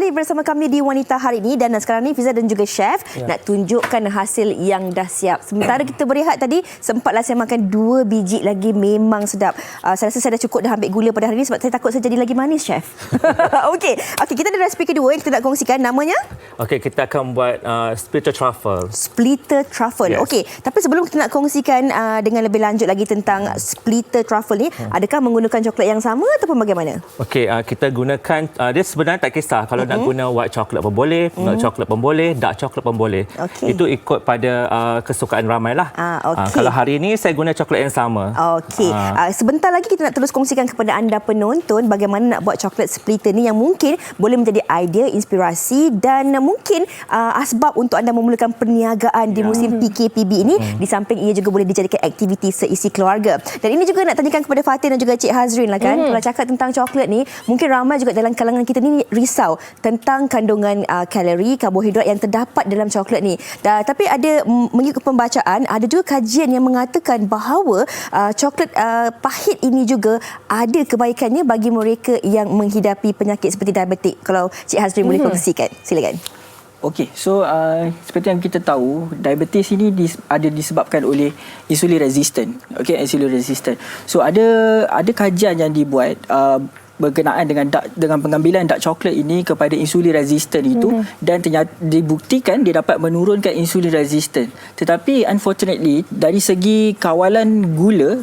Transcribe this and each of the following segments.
kembali bersama kami di Wanita hari ini dan sekarang ni Fiza dan juga Chef nak tunjukkan hasil yang dah siap. Sementara kita berehat tadi, sempatlah saya makan 2 biji lagi, memang sedap. Saya rasa saya dah cukup dah ambil gula pada hari ini sebab saya takut saya jadi lagi manis, Chef. Okey, kita ada resipi kedua yang kita nak kongsikan, namanya? Okey, kita akan buat splitter truffle. Splitter truffle. Yes. Okey, tapi sebelum kita nak kongsikan dengan lebih lanjut lagi tentang splitter truffle ni, adakah menggunakan coklat yang sama ataupun bagaimana? Okey, kita gunakan dia sebenarnya tak kisah kalau nak guna white chocolate pun boleh, milk chocolate pun boleh, dark chocolate pun boleh. Itu ikut pada kesukaan ramai lah. Kalau hari ini saya guna coklat yang sama. Okey. Sebentar lagi kita nak terus kongsikan kepada anda penonton bagaimana nak buat coklat splitter ni yang mungkin boleh menjadi idea, inspirasi dan mungkin asbab untuk anda memulakan perniagaan di musim PKPB ini. Di samping ia juga boleh dijadikan aktiviti seisi keluarga. Dan ini juga nak tanyakan kepada Fatin dan juga Cik Hazrin lah kan. Kalau cakap tentang coklat ni, mungkin ramai juga dalam kalangan kita ni risau tentang kandungan kalori, karbohidrat yang terdapat dalam coklat ni. Tapi ada mengikut pembacaan, ada juga kajian yang mengatakan bahawa coklat pahit ini juga ada kebaikannya bagi mereka yang menghidapi penyakit seperti diabetik. Kalau Cik Hazrin boleh kongsikan, silakan. Okey, so seperti yang kita tahu, diabetes ini ada disebabkan oleh insulin resistant. Okey, insulin resistant. So ada kajian yang dibuat berkenaan dengan pengambilan dark coklat ini kepada insulin resistant itu dan ternyata dibuktikan dia dapat menurunkan insulin resistant. Tetapi unfortunately dari segi kawalan gula,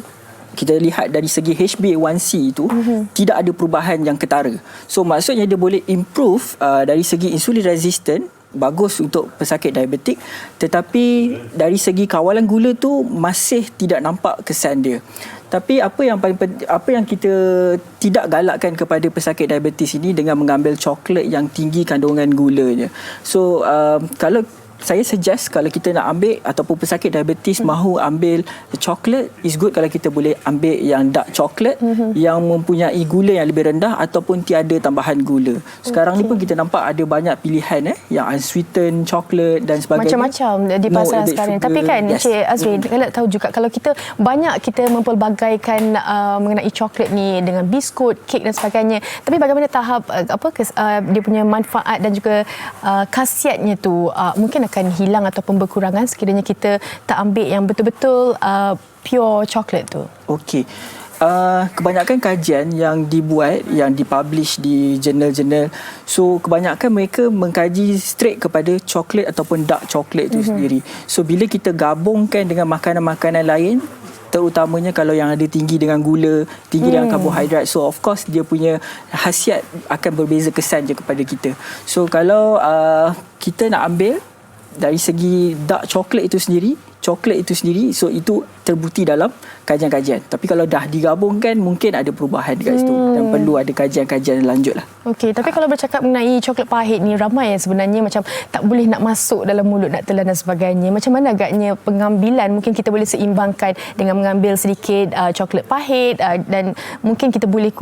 kita lihat dari segi HbA1c itu tidak ada perubahan yang ketara. So maksudnya dia boleh improve dari segi insulin resistant, bagus untuk pesakit diabetik, tetapi dari segi kawalan gula tu masih tidak nampak kesan dia. Tapi apa yang kita tidak galakkan kepada pesakit diabetes ini dengan mengambil coklat yang tinggi kandungan gulanya. So kalau saya suggest kalau kita nak ambil ataupun pesakit diabetes mahu ambil coklat, is good kalau kita boleh ambil yang dark coklat yang mempunyai gula yang lebih rendah ataupun tiada tambahan gula. Sekarang ni pun kita nampak ada banyak pilihan yang unsweetened coklat dan sebagainya. Macam-macam di pasaran sekarang. Sugar. Tapi kan Cik Azrin, kalau tahu juga kalau kita banyak kita mempelbagaikan mengenai coklat ni dengan biskut, kek dan sebagainya. Tapi bagaimana tahap dia punya manfaat dan juga khasiatnya tu mungkin akan hilang ataupun berkurangan sekiranya kita tak ambil yang betul-betul pure coklat tu. Okey. Kebanyakan kajian yang dibuat, yang dipublish di jurnal-jurnal, so kebanyakan mereka mengkaji straight kepada coklat ataupun dark coklat itu sendiri. So bila kita gabungkan dengan makanan-makanan lain, terutamanya kalau yang ada tinggi dengan gula, tinggi dengan karbohidrat, so of course dia punya khasiat akan berbeza kesan je kepada kita. So kalau kita nak ambil dari segi dark coklat itu sendiri, so itu terbukti dalam kajian-kajian. Tapi kalau dah digabungkan, mungkin ada perubahan dekat situ dan perlu ada kajian-kajian lanjut lah. Okey, tapi kalau bercakap mengenai coklat pahit ni, ramai yang sebenarnya macam tak boleh nak masuk dalam mulut, nak telan dan sebagainya. Macam mana agaknya pengambilan, mungkin kita boleh seimbangkan dengan mengambil sedikit coklat pahit dan mungkin kita boleh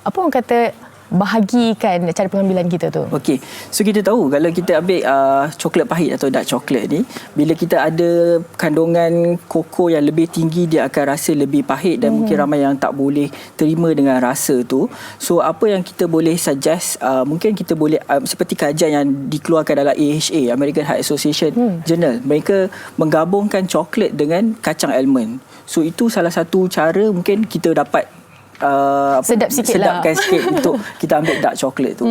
apa orang kata, bahagikan cara pengambilan kita tu. Okey. So kita tahu kalau kita ambil coklat pahit atau dark coklat ni, bila kita ada kandungan koko yang lebih tinggi, dia akan rasa lebih pahit dan mungkin ramai yang tak boleh terima dengan rasa tu. So apa yang kita boleh suggest, mungkin kita boleh seperti kajian yang dikeluarkan dalam AHA, American Heart Association Journal. Mereka menggabungkan coklat dengan kacang almond. So itu salah satu cara mungkin kita dapat sedapkan sikit untuk kita ambil dark coklat tu.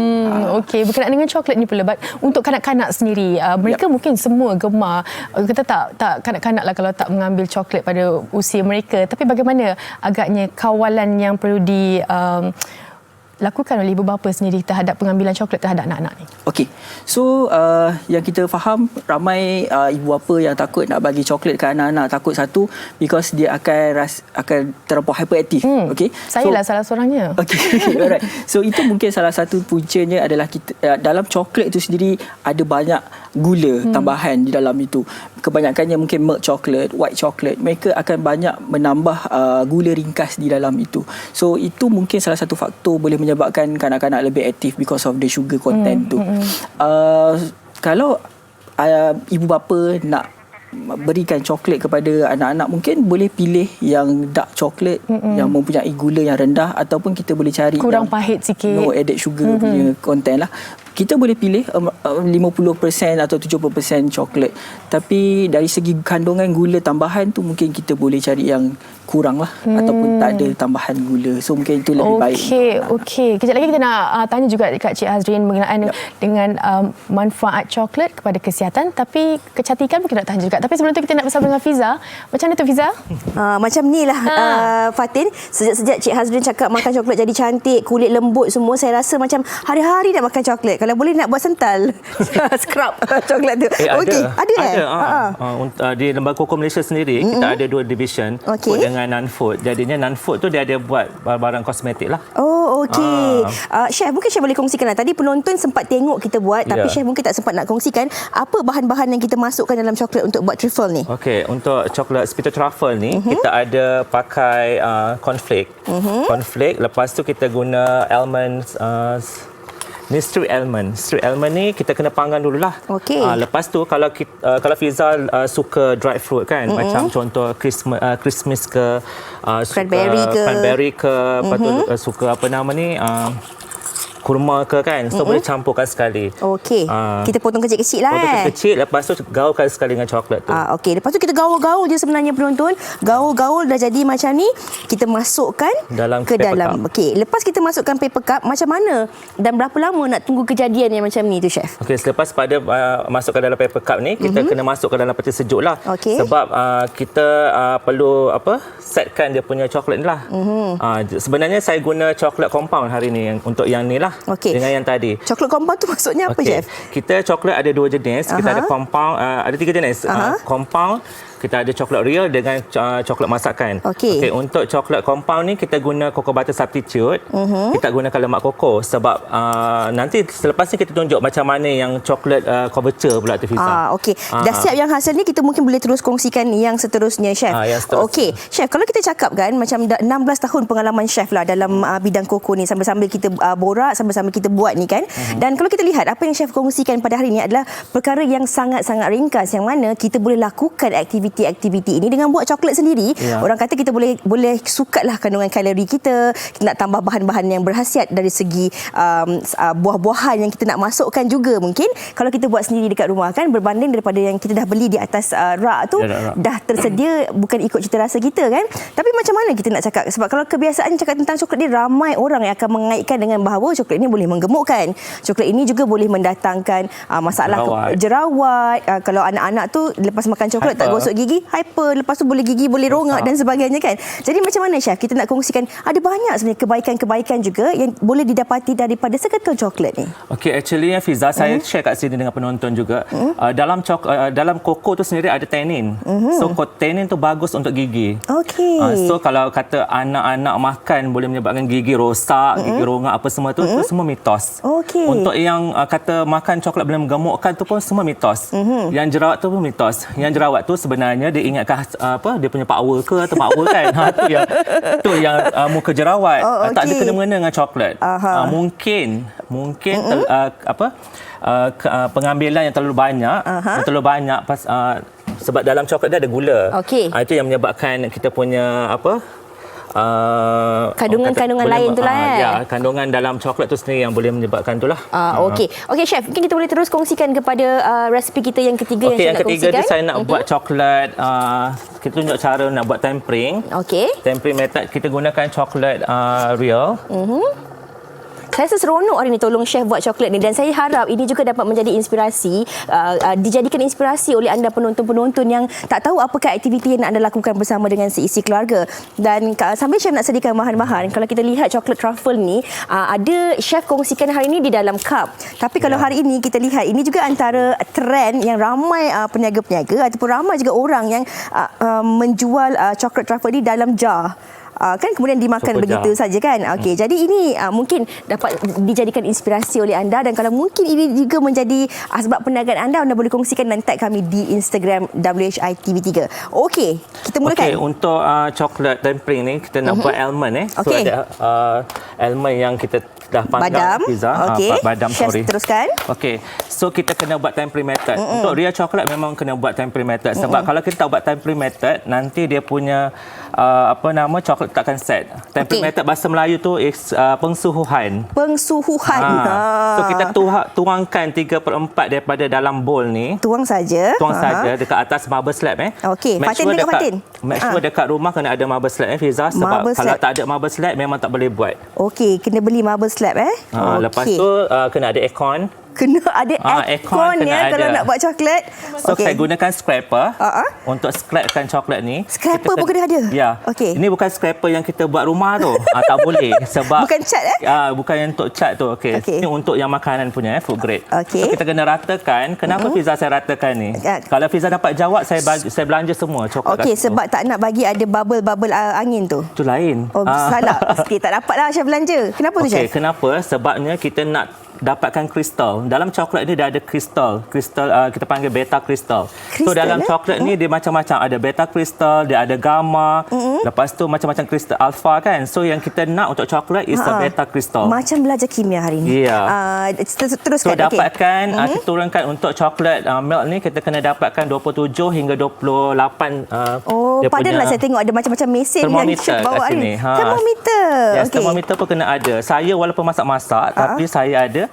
Okey, berkenaan dengan coklat ni pula, untuk kanak-kanak sendiri, mereka mungkin semua gemar. Kita tak kanak-kanak lah kalau tak mengambil coklat pada usia mereka. Tapi bagaimana agaknya kawalan yang perlu lakukan oleh ibu bapa sendiri terhadap pengambilan coklat terhadap anak-anak ni? Okey. So yang kita faham, ramai ibu bapa yang takut nak bagi coklat ke anak-anak. Takut satu, because dia akan terlampau hyperaktif. Okey. Saya lah salah seorangnya. Okey. Alright. So itu mungkin salah satu puncanya adalah kita dalam coklat itu sendiri ada banyak gula tambahan di dalam itu. Kebanyakannya mungkin milk chocolate, white chocolate. Mereka akan banyak menambah gula ringkas di dalam itu. So itu mungkin salah satu faktor boleh menyebabkan kanak-kanak lebih aktif because of the sugar content tu. Kalau ibu bapa nak berikan coklat kepada anak-anak, mungkin boleh pilih yang dark coklat yang mempunyai gula yang rendah, ataupun kita boleh cari kurang pahit sikit, no added sugar punya content lah. kita boleh pilih 50% atau 70% coklat. Tapi dari segi kandungan gula tambahan tu mungkin kita boleh cari yang kurang lah ataupun tak ada tambahan gula. So mungkin itu lebih baik. Okey. Kejap lagi kita nak tanya juga dekat Cik Hazrin mengenai dengan manfaat coklat kepada kesihatan, tapi kecantikan pun kita nak tanya juga. Tapi sebelum tu kita nak bersama dengan Fiza. Macam mana tu Fiza? Macam ni lah Fatin. Sejak Cik Hazrin cakap makan coklat jadi cantik, kulit lembut semua, saya rasa macam hari-hari nak makan coklat. Kalau boleh nak buat sental scrub coklat tu. Okey, ada. Di Lembaga Koko Malaysia sendiri kita ada 2 division, food dengan non-food. Jadinya non-food tu dia ada buat barang kosmetik lah. Oh, okey. Chef, mungkin Chef boleh kongsikan lah. Tadi penonton sempat tengok kita buat, tapi Chef mungkin tak sempat nak kongsikan apa bahan-bahan yang kita masukkan dalam coklat untuk buat truffle ni. Okey, untuk coklat Spittle Truffle ni kita ada pakai cornflake. Cornflake, lepas tu kita guna almond, ni street almond. Street almond ni kita kena panggang dululah. Okey. Lepas tu kalau kalau Fiza suka dry fruit kan, macam contoh Christmas ke, cranberry ke, lepas tu suka apa nama ni, kurma ke kan, so boleh campurkan sekali. Okey. Kita potong kecil-kecil lah. Potong kecil, lepas tu gaulkan sekali dengan coklat tu. Okey, lepas tu kita gaul-gaul je sebenarnya penonton. Gaul-gaul dah jadi macam ni, kita masukkan ke dalam. Okey, lepas kita masukkan paper cup, macam mana dan berapa lama nak tunggu kejadian yang macam ni tu, Chef? Okey, selepas pada masukkan dalam paper cup ni, kita kena masukkan dalam peti sejuk lah. Okey. Sebab kita perlu setkan dia punya coklat ni lah. Sebenarnya saya guna coklat compound hari ni untuk yang ni lah. Okey. Dengan yang tadi. Coklat compound tu maksudnya apa, Chef? Kita coklat ada 2 jenis. Kita ada compound, ada 3 jenis. Compound, kita ada coklat real dengan coklat masakan. Okey. Untuk coklat compound ni kita guna cocoa butter substitute. Kita gunakan lemak koko sebab nanti selepas ni kita tunjuk macam mana yang coklat couverture pula tu, Fiza. Okey. Dah siap yang hasil ni, kita mungkin boleh terus kongsikan yang seterusnya, Chef. Okey. Chef, kalau kita cakap kan macam 16 tahun pengalaman Chef lah dalam bidang koko ni, sambil-sambil kita borak, sambil-sambil kita buat ni kan. Dan kalau kita lihat apa yang Chef kongsikan pada hari ni adalah perkara yang sangat-sangat ringkas, yang mana kita boleh lakukan aktiviti ini dengan buat coklat sendiri. Orang kata kita boleh sukatlah kandungan kalori kita nak tambah bahan-bahan yang berkhasiat dari segi buah-buahan yang kita nak masukkan juga. Mungkin kalau kita buat sendiri dekat rumah kan, berbanding daripada yang kita dah beli di atas rak tu, dah tersedia, bukan ikut cita rasa kita kan. Tapi macam mana kita nak cakap, sebab kalau kebiasaan cakap tentang coklat ni, ramai orang yang akan mengaitkan dengan bahawa coklat ini boleh menggemukkan, coklat ini juga boleh mendatangkan masalah jerawat. Kalau anak-anak tu lepas makan coklat tak gosok gigi, hyper, lepas tu gigi boleh rongak dan sebagainya kan. Jadi macam mana, Chef, kita nak kongsikan ada banyak sebenarnya kebaikan-kebaikan juga yang boleh didapati daripada seketul coklat ni. Okey, actually Fiza, saya share kat sini dengan penonton juga. Dalam koko tu sendiri ada tannin. So tannin tu bagus untuk gigi. Okey. So kalau kata anak-anak makan boleh menyebabkan gigi rosak, gigi rongak apa semua tu, tu semua mitos. Okey. Untuk yang kata makan coklat boleh menggemukkan tu pun semua mitos. Yang jerawat tu pun mitos. Yang jerawat tu sebenarnya dia ingatkan dia punya power ke atau power kan. Tu yang muka jerawat. Tak ada kena-mengena dengan coklat. Mungkin pengambilan yang terlalu banyak, sebab dalam coklat dia ada gula. Itu yang menyebabkan kita punya kandungan-kandungan lain tu lah. Ya, kandungan dalam coklat tu sendiri yang boleh menyebabkan itulah. Okey, Chef, mungkin kita boleh terus kongsikan kepada resipi kita yang ketiga yang Chef nak kongsikan. Yang ketiga ni saya nak buat coklat. Kita tunjuk cara nak buat tempering. Tempering method, kita gunakan coklat real. Saya seronok hari ni tolong Chef buat coklat ni, dan saya harap ini juga dapat menjadi inspirasi, dijadikan inspirasi oleh anda penonton-penonton yang tak tahu apakah aktiviti yang anda lakukan bersama dengan seisi keluarga. Dan sambil Chef nak sediakan bahan-bahan, kalau kita lihat coklat truffle ni, ada Chef kongsikan hari ni di dalam cup. Tapi kalau hari ini kita lihat, ini juga antara trend yang ramai peniaga-peniaga ataupun ramai juga orang yang menjual coklat truffle ni dalam jar. Kan kemudian dimakan begitu saja kan. Okey, jadi ini mungkin dapat dijadikan inspirasi oleh anda, dan kalau mungkin ini juga menjadi sebab perniagaan anda boleh kongsikan dan tag kami di Instagram WHITV3. Okey, kita mulakan. Okey, untuk coklat tempering ni kita nak buat almond So ada almond yang kita dah panggang badam. pizza. Okey. Badam, Chef, sorry. teruskan. Okey. So kita kena buat tempering method. Untuk real chocolate memang kena buat tempering method sebab kalau kita tak buat tempering method nanti dia punya coklat takkan set. Tempering method bahasa Melayu tu is pengsuhuan. Pengsuhuan. So kita tuangkan 3/4 daripada dalam bowl ni. Tuang saja. Tuang saja dekat atas marble slab Okey, Fatin tengok Fatin. Make sure dekat rumah kena ada marble slab Fiza sebab Marble kalau slab. tak ada marble slab memang tak boleh buat. Okey, kena beli marble slab Lepas tu kena ada aircon. Kena ada aircon kena kalau ada. nak buat coklat. So saya gunakan scraper untuk scrapekan coklat ni. Scraper pun kena ada? Ya. Okey. Ini bukan scraper yang kita buat rumah tu. Tak boleh sebab Bukan cat bukan yang untuk cat tu. Okey. Ini untuk yang makanan punya food grade. Okey. So kita kena ratakan. Kenapa pizza saya ratakan ni? Kalau pizza dapat jawab saya belanja semua coklat. Okey, sebab tak nak bagi ada bubble angin tu. Itu lain. Salah. Okey, tak dapatlah chef belanja. Kenapa tu chef? Okey, kenapa? Sebabnya kita nak dapatkan kristal. Dalam coklat ni dia ada kristal. Kristal kita panggil beta kristal. So dalam coklat ni dia macam-macam, ada beta kristal, dia ada gamma. Lepas tu macam-macam kristal alfa kan. So yang kita nak untuk coklat is a beta kristal. Macam belajar kimia hari ni. Ya. Teruskan. So dapatkan kita turunkan untuk coklat milk ni kita kena dapatkan 27 hingga 28 padahal saya tengok ada macam-macam mesin yang chef bawa hari ni. Termometer. Yes, termometer pun kena ada. Saya walaupun masak-masak tapi saya ada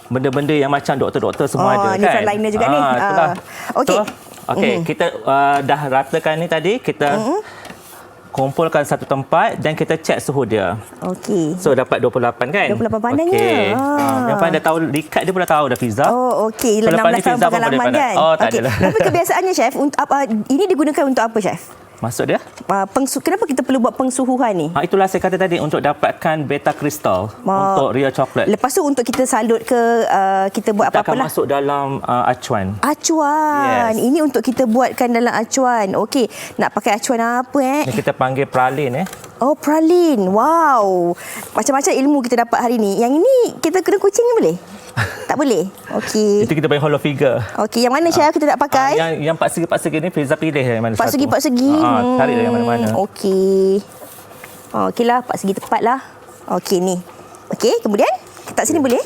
benda-benda yang macam doktor-doktor semua ada kan. Ni frontliner juga ni. Okey. Okey, kita dah ratakan ni tadi, kita kumpulkan satu tempat dan kita cek suhu dia. Okey. So dapat 28 kan? 28 pandangnya. Okey. Yang pandai dah tahu likat dia pun dah tahu dah pizza. Okey. So, 16 tahun pengalaman kan. Tak adalah. Tapi kebiasaannya chef, ini digunakan untuk apa chef? Maksud dia? Kenapa kita perlu buat pengsuhuan ni? Itulah saya kata tadi untuk dapatkan beta kristal untuk real chocolate. Lepas tu untuk kita salut ke kita buat apa-apa lah. Kita akan masuk dalam acuan. Acuan. Yes. Ini untuk kita buatkan dalam acuan. Okey. Nak pakai acuan apa Ini kita panggil pralin Oh, pralin. Wow. Macam-macam ilmu kita dapat hari ni. Yang ini kita kena kucing ni boleh? Tak boleh? Okey. Itu kita panggil hollow figure. Okey, yang mana chef kita nak pakai? Yang 4 segi ni Fiza pilih yang mana 4 segi, 4 segi. Tarik dari mana-mana. Okey. Okeylah, 4 segi tepat lah. Okey ni. Okey, kemudian letak sini boleh?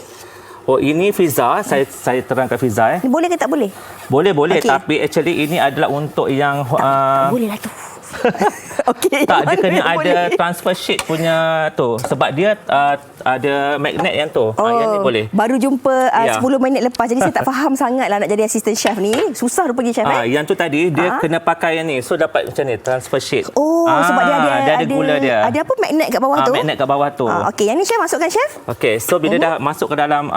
Oh, ini Fiza, saya terangkan Fiza Ni boleh ke tak boleh? Boleh, Okey. tapi actually ini adalah untuk yang Tak boleh lah tu. Okey. tak, dia kena ada transfer sheet punya tu sebab dia ada magnet yang tu. Yang ni boleh. Baru jumpa 10 minit lepas, jadi saya tak faham sangat lah nak jadi assistant chef ni. Susah rupanya chef Yang tu tadi dia kena pakai yang ni. So dapat macam ni transfer sheet. Sebab dia ada gula dia. Ada apa magnet kat bawah tu? Magnet kat bawah tu. Okey, yang ni chef masukkan chef. Okey, so bila dah masuk ke dalam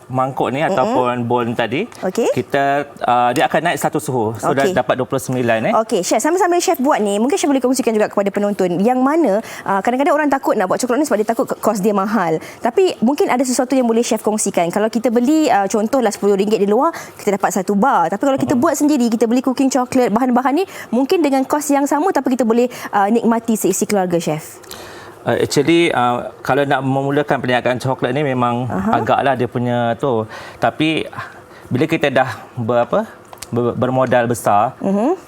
mangkuk ni ataupun bowl ni tadi, kita dia akan naik satu suhu. So dah dapat 29 Okey, chef, sambil-sambil chef buat ni, mungkin chef boleh kongsikan juga kepada penonton yang mana kadang-kadang orang takut nak buat coklat ni sebab dia takut kos dia mahal. Tapi mungkin ada sesuatu yang boleh chef kongsikan. Kalau kita beli contohlah RM10 di luar, kita dapat satu bar. Tapi kalau kita buat sendiri, kita beli cooking chocolate, bahan-bahan ni mungkin dengan kos yang sama tapi kita boleh nikmati seisi keluarga chef. Actually kalau nak memulakan perniagaan coklat ni memang agaklah dia punya tu. Tapi bila kita dah bermodal besar,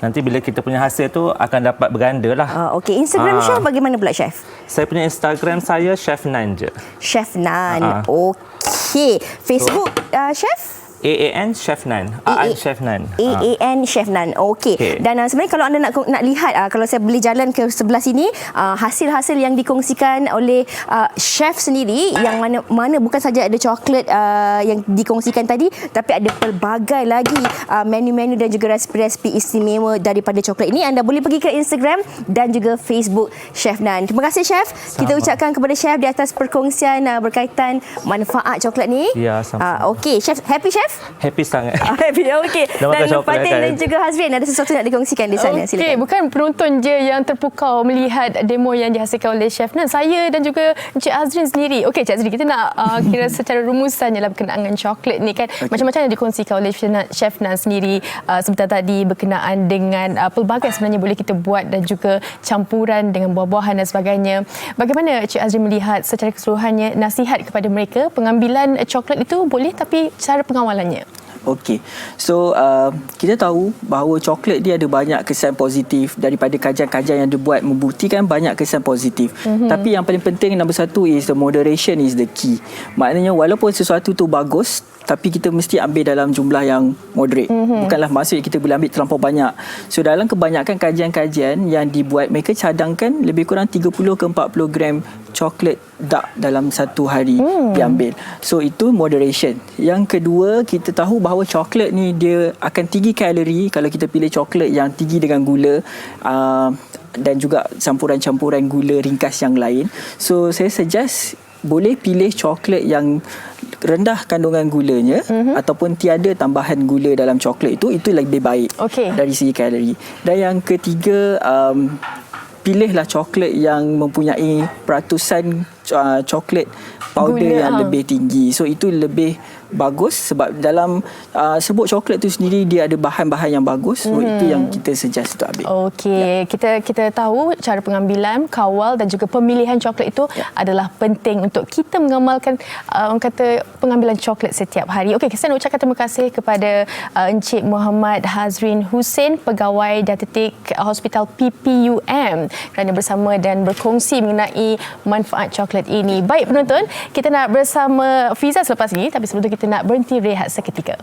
nanti bila kita punya hasil tu akan dapat berganda lah. Okey, Instagram chef bagaimana pula chef? Saya punya Instagram saya Chef Nan je. Chef Nan. Okey. Facebook chef? AAN Chef Nan. AAN Chef Nan. AAN Chef Nan. Okey. Dan sebenarnya kalau anda nak lihat kalau saya boleh jalan ke sebelah sini, hasil-hasil yang dikongsikan oleh chef sendiri yang mana bukan saja ada coklat yang dikongsikan tadi, tapi ada pelbagai lagi menu-menu dan juga resipi-resipi istimewa daripada coklat ini. Anda boleh pergi ke Instagram dan juga Facebook Chef Nan. Terima kasih chef. Kita ucapkan kepada chef di atas perkongsian berkaitan manfaat coklat ni. Ya, sama. Okey, chef, happy chef? Happy sangat. Happy. Okey. Dan Fatin dan juga Hazrin ada sesuatu nak dikongsikan di sana. Silakan. Okey, bukan penonton je yang terpukau melihat demo yang dihasilkan oleh Chef Nan. Saya dan juga Encik Hazrin sendiri. Okey, Encik Hazrin, kita nak kira secara rumusan ialah berkenaan dengan coklat ni kan. Macam-macam yang dikongsikan oleh Chef Nan sendiri sebentar tadi berkenaan dengan pelbagai sebenarnya boleh kita buat dan juga campuran dengan buah-buahan dan sebagainya. Bagaimana Encik Hazrin melihat secara keseluruhannya nasihat kepada mereka pengambilan coklat itu boleh tapi cara pengawalan? Okey. So kita tahu bahawa coklat dia ada banyak kesan positif. Daripada kajian-kajian yang dibuat membuktikan banyak kesan positif. Tapi yang paling penting nombor satu is the moderation is the key. Maknanya walaupun sesuatu tu bagus, tapi kita mesti ambil dalam jumlah yang moderate. Bukanlah maksud kita boleh ambil terlampau banyak. So dalam kebanyakan kajian-kajian yang dibuat, mereka cadangkan lebih kurang 30 ke 40 gram coklat dark dalam satu hari diambil. So itu moderation. Yang kedua, kita tahu bahawa coklat ni dia akan tinggi kalori kalau kita pilih coklat yang tinggi dengan gula dan juga campuran-campuran gula ringkas yang lain. So saya suggest boleh pilih coklat yang rendah kandungan gulanya ataupun tiada tambahan gula dalam coklat itu lebih baik dari segi kalori. Dan yang ketiga, pilihlah coklat yang mempunyai peratusan coklat powder gula, yang lebih tinggi. So itu lebih bagus sebab dalam serbuk coklat tu sendiri dia ada bahan-bahan yang bagus. So itu yang kita suggest untuk ambil. Okey, kita tahu cara pengambilan, kawal dan juga pemilihan coklat itu adalah penting untuk kita mengamalkan orang kata pengambilan coklat setiap hari. Okey, saya nak ucapkan terima kasih kepada Encik Muhammad Hazrin Hussein, pegawai dietetik Hospital PPUM kerana bersama dan berkongsi mengenai manfaat coklat ini. Baik penonton, kita nak bersama Fiza selepas ini, tapi sebelum itu kita nak berhenti rehat seketika.